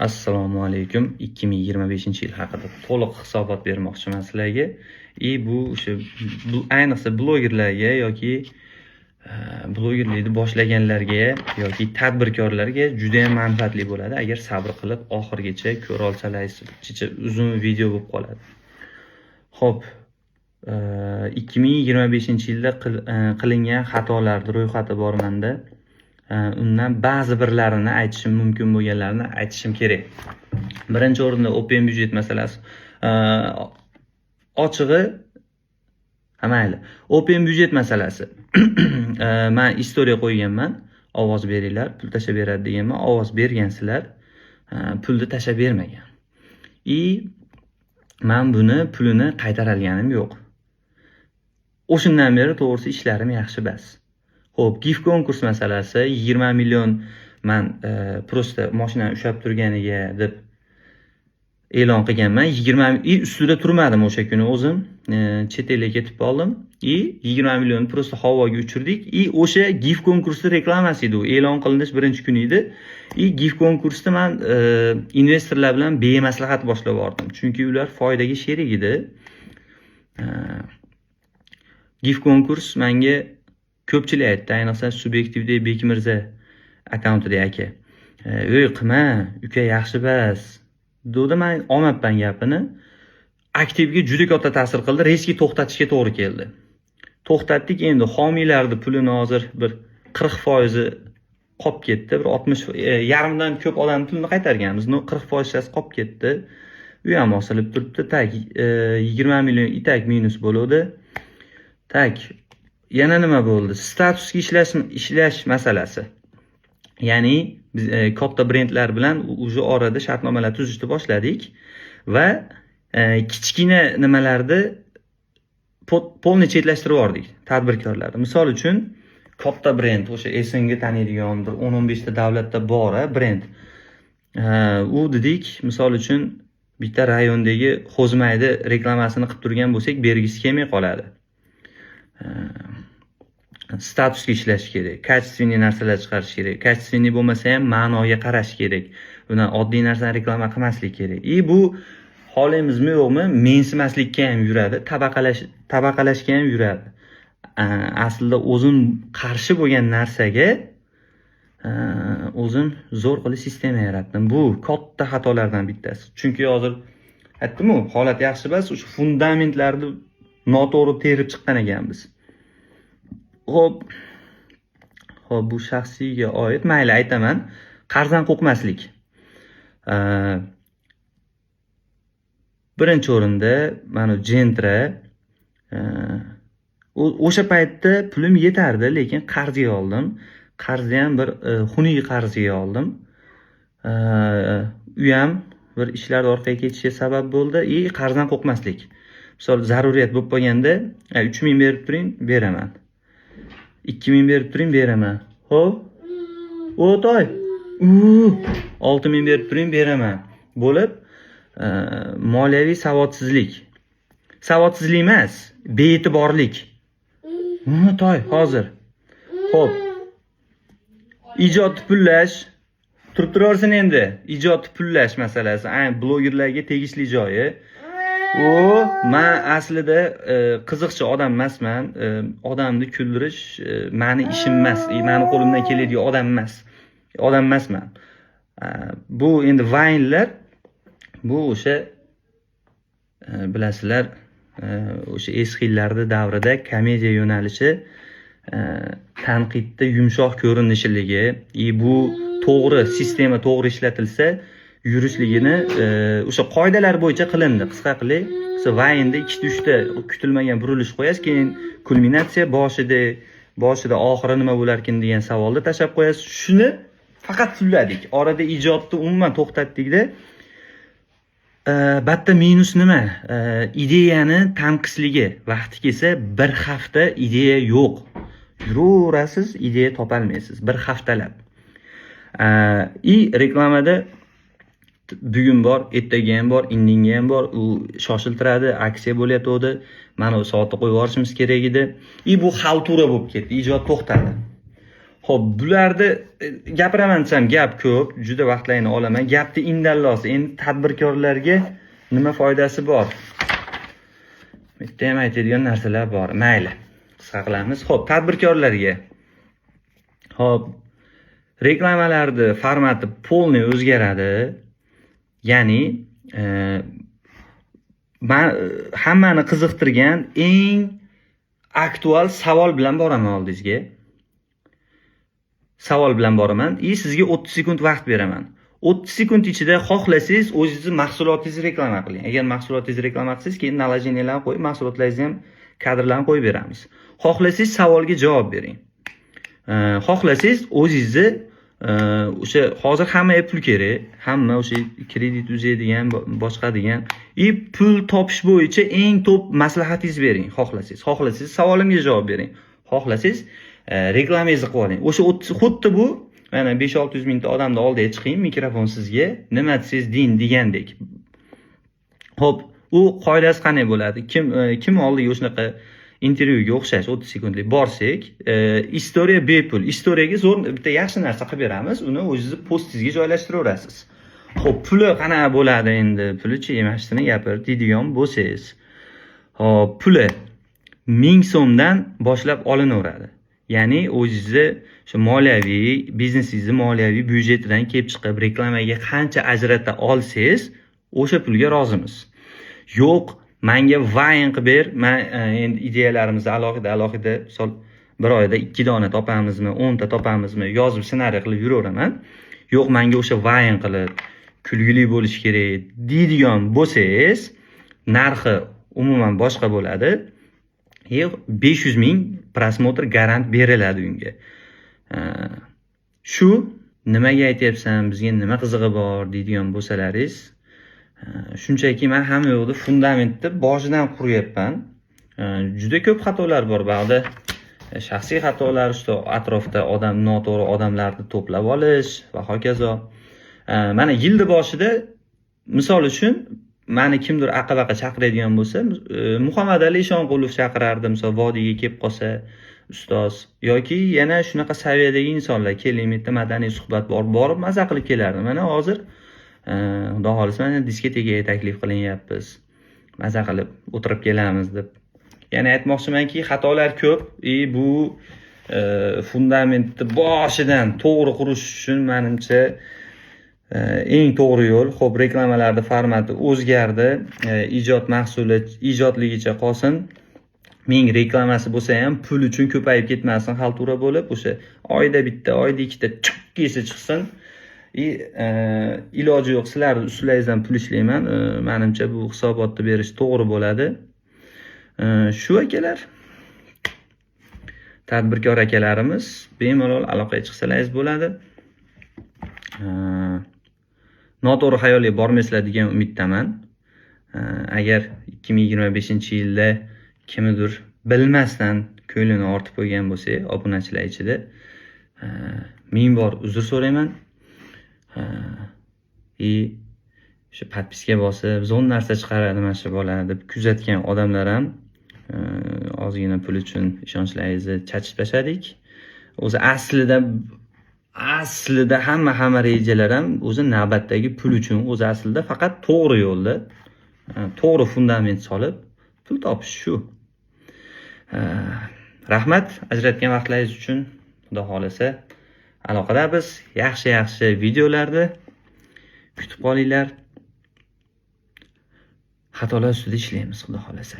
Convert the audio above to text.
Assalomu alaykum. 2025-yil haqida to'liq hisobot bermoqchiman sizlarga. Bu o'sha ayniqsa blogerlarga yoki blogerlikni boshlaganlarga yoki tadbirkorlarga juda ham manfaatli bo'ladi agar sabr qilib oxirigacha ko'ra olsalaringiz. Uzun video bo'lib qoladi. Xo'p, 2025-yilda qilingan xatolarning ro'yxati bor menda. Undan ba'zi birlarini aytishim mumkin bo'lganlarini aytishim kerak. Birinchi o'rinda open byudjet masalasi. Ochig'i mayli. Open byudjet masalasi. Men istoriya qo'yganman. Ovoz beringlar, pul tashab beradi deganman. Ovoz bergansizlar, pulni tashab bermagan. Men buni pulini qaytarganim yo'q. O'shundan beri to'g'risi ishlarim yaxshi bas. Xo'p, gift konkurs masalasi 20 million men prosta mashinani ushlab turganiga deb e'lon qilganman. 20 ustida turmadim o'sha kuni o'zim. Chet elga ketib qoldim. 20 million prosta havoga uchirdik. O'sha gift konkursning reklamasi edi. E'lon qilinish birinchi kuni edi. Gift konkursda men investorlar bilan bemaslahat boshlab bordim. Chunki ular foydaga sherik edi. Gift konkurs menga ko'pchilik aytdi, ayniqsa subyektivdagi Bekmirza akkauntida aka. "Ey, qilma, uka yaxshi bas." Dedi, men olmabman gapini. Aktivga juda katta ta'sir qildi, reski to'xtatishga to'g'ri keldi. To'xtatdik, endi homiylarning pulini hozir bir 40% qolib ketdi. Bir 60 yarimdan ko'p odam pulini qaytarganmiz. 40% qolib ketdi. U ham osilib turibdi. Tak 20 million itak minus bo'ldi. Tak yana nima bo'ldi? Statusga ishlash masalasi. Ya'ni biz katta brendlar bilan o'sha orada shartnomalar tuzishni boshladik va kichkina nimalarni polni chetlashtirib yubordik tadbirkorlarni. Misol uchun katta brend, o'sha SNG taniydigan bir 10-15 ta davlatda bor brend. U dedik, misol uchun bitta rayondagi Xo'zmayda reklamasini qilib turgan bo'lsak, bergisi kelmay qoladi. Statusga ishlash kerak, kачественный narsalar chiqarish kerak. Kачественный bo'lmasa ham ma'noga qarash kerak. Bundan oddiy narsani reklama qilmaslik kerak. Bu xohlaymizmi yo'qmi, mensimaslikka ham yuradi, tabaqalashga ham yuradi. Aslida o'zim qarshi bo'lgan narsaga o'zim zo'r qilib sistema yaratdim. Bu katta xatolardan bittasi. Chunki hozir aytdim-ku, holat yaxshi emas, o'sha fundamentlarni noto'g'ri terib chiqqan ekanmiz. Xo'p, bu shaxsiyga oid, mayli aytaman, qarzdan qo'rqmaslik. Birinchi o'rinda mana Gentra o'sha paytda pulim yetardi, lekin qarzga oldim. Qarzni ham bir xunuk qarzga oldim. U ham bir ishlar orqaga ketishiga sabab bo'ldi. Qarzdan qo'rqmaslik. Misol zaruriyat bo'lib qolganda 3000 berib turing, beraman. 2000 berib turing, beraman. Xo'p. O'toy. 6000 berib turing, beraman. Bo'lib moliyaviy savodsizlik. Savodsizlik emas, bee'tiborlik. To'y, hozir. Xo'p. Ijod pullash turib turarsin endi. Ijod pullash masalasi, ayni blogerlarga tegishli joyi. Men aslida qiziqchi odam emasman. Odamni kuldirish meni ishim emas, meni qo'limdan keladigan odam emasman. Bu endi vaynlar, bu o'sha bilasizlar, o'sha eski yillarda davrida komediya yo'nalishi tanqidda yumshoq ko'rinishiligi, bu to'g'ri sistema to'g'ri ishlatilsa yurishligini o'sha qoidalar bo'yicha qilindi. Qisqa qilib, vaynda 2-3 ta kutilmagan burilish qo'yasiz, keyin kulminatsiya boshida oxiri nima bo'lar ekan degan savolni tashab qo'yasiz. Shuni faqat pulladik. Orada ijodni umuman to'xtatdik-da. Batta minus nima? Ideyani tanqisligi. Vaqti kelsa bir hafta ideya yo'q. Yuraverasiz, ideya topolmaysiz bir haftalab. Reklamada bugun bor, ertaga ham bor, indinga ham bor, u shoshiltiradi, aksiya bo'layotdi. Mana u soatda qo'yib yuborishimiz kerak edi. Bu xaltura bo'lib ketdi, ijod to'xtadi. Xo'p, bularda gapiraman desam gap ko'p, juda vaqtlarni olaman. Gapni indallosi. Endi tadbirkorlarga nima foydasi bor? Bitta ham aytadigan narsalar bor. Mayli, qisqa qilamiz. Xo'p, tadbirkorlarga. Xo'p, reklamalarning formati polni o'zgaradi. Ya'ni hammani qiziqtirgan eng aktual savol bilan boraman oldingizga. Savol bilan boraman. Sizga 30 sekund vaqt beraman. 30 sekund ichida xohlasangiz o'zingizni mahsulotingizni reklama qiling. Agar mahsulotingizni reklama qilsangiz, keyin nalajeniyalarni qo'yib, mahsulotlaringizni ham kadrlarni qo'yib beramiz. Xohlasangiz savolga javob bering. Xohlasangiz o'zingizni o'sha hozir hamma pul kerak, hamma o'sha kredit uzaydigan, boshqa degan, pul topish bo'yicha eng top maslahatingizni bering. Xohlasangiz savolimga javob bering. Xohlasangiz reklamangizni qilib oling. O'sha xuddi bu mana 5-600 mingta odamni oldiga chiqing, mikrofon sizga nima desangiz deyin degandek. Xo'p, u qoidasi qanday bo'ladi? Kim oldiga shunaqa intervyuga o'xshash 30 sekundlik borsak, istoriya bepul. Istoriyaga zo'r bitta yaxshi narsa qilib beramiz. Uni o'zingiz postingizga joylashtiraverasiz. Xo'p, puli qanaqa bo'ladi endi? Puli-chi, emasini gapir deydigan bo'lsangiz. Xo'p, puli 1000 so'mdan boshlab olinaveradi. Ya'ni o'zingizni shu moliyaviy, biznesingizni moliyaviy byudjetidan kelib chiqib, reklamaga qancha ajrata olsangiz, o'sha pulga rozimiz. Yo'q, menga vayn qilib ber, men endi ideyalarimizni alohida, misol bir oyda 2 dona topamizmi, 10 ta topamizmi, yozib ssenariy qilib yuraveraman. Yo'q, menga o'sha vayn qilib, kulgili bo'lish kerak deydigan bo'lsangiz, narxi umuman boshqa bo'ladi. 500 ming prosmotr garant beriladi unga. Shu nimaga aytyapsan, bizga nima qizig'i bor deydigan bo'lsalaringiz, shunchaki men hamma yo'qda fundamentni boshidan quryapman. Juda ko'p xatolar bor, ba'zi shaxsiy xatolar, atrofda noto'g'ri odamlarni to'plab olish va hokazo. Mana yilning boshida misol uchun meni kimdir aqabaqa chaqiradigan bo'lsa, Muhammad Ali Ishonqulov chaqirardi, misol vodiyga kelib qolsa, ustoz yoki yana shunaqa saviyadagi insonlar keling, bitta madaniy suhbat borib maza qilib kelardi. Mana hozir xudo xolisa mana diskotekaga taklif qilinyapmiz. Maza qilib o'tirib kelamiz deb. Ya'ni aytmoqchimanki, xatolar ko'p. Bu fundamentni boshidan to'g'ri qurish uchun menimcha eng to'g'ri yo'l. Xo'p, reklamalarning formati o'zgardi. Ijod mahsuli ijodligicha qolsin. Ming reklamasi bo'lsa ham pul uchun ko'payib ketmasin, xaltura bo'lib, o'sha oyda bitta, oyda ikkita chukkisi chiqsin. Iloji yo'q, sizlarning ustularingizdan pul ishlayman. Menimcha bu hisobotni berish to'g'ri bo'ladi. Shu akalar, tadbirkor akalarimiz bemalol aloqaga chiqsalaringiz bo'ladi. Noto'g'ri xayolga bormaysizlar degan umiddaman. Agar 2025-yilda kimdir bilmasdan ko'nglini ortib qo'ygan bo'lsa, obunachilar ichida 1000 bor uzr so'rayman. Shu podpiska bosib, zo'n narsa chiqaradi mana shu bola deb kuzatgan odamlar ham ozgina pul uchun ishonchlaringizni chachib tashladik. O'zi aslida hamma rejalar ham o'zi navbatdagi pul uchun, o'zi aslida faqat to'g'ri yo'lda, to'g'ri fundament solib pul topish shu. Rahmat ajratgan vaqtlaringiz uchun. Xudo xolasa aloqadamiz. Yaxshi videolarni kutib qolinglar. Xatolar ustida ishlaymiz, xudo xolasa.